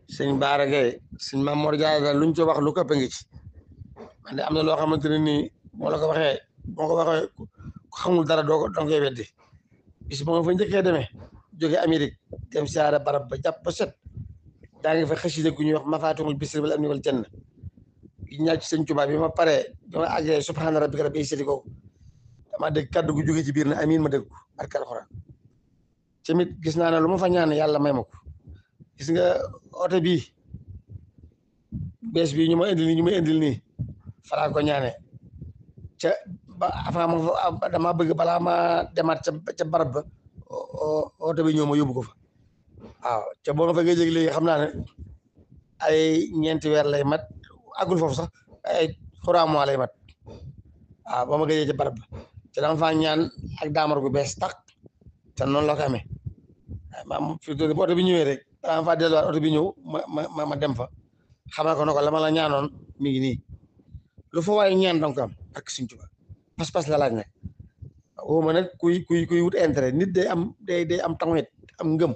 sëñ Baara Gueye sëñ Mamour Diarra daal luñ ci wax lu këpp ngi ci man de am na loo xamante ne nii moo la ko waxee moo ko waxee ku xamul dara doo koy weddi bis ba nga fa njëkkee demee jóge Amérique dem siyaare barab ba jàpp ba set daa ngi fa xasida gu ñuy wax mafaatihul bisri wal amni wal janna gi ñaar ci sëñ Tuubaa bi ma paree bi ma àggee subhaana rabbika rabbil izzati ko dama dégg kaddu gu jóge ci biir na amiin ma dégg ko barke alxuraan tamit gis naa ne lu ma fa ñaan yàlla may ma ko gis nga oto bii bees bii ñu ma indil nii faraa ko ñaane ca ba avant ma dama bëgg balaa ma demaat ca barab ba oto bi ñëw ma yóbbu ko fa waaw ca boo ma fa géej léegi xam naa ne ay ñeenti weer lay mat agul foofu sax ay 3 mois lay mat waaw boo ma géejee ca barab ba te dama faa ñaan ak daamar gu bees tax te noonu la ko amee maam fi bu oto bi ñëwee rek balaa ma faa delluwaat oto bi ñëw ma dem fa xamal ko ne ko la ma la ñaanoon mi ngi nii lu fa waaye ñaan donc am ak Sëñ Tuubaa pas-pas la laaj nag woo ma nag kuy wut intérêt nit day am day am tawet am ngëm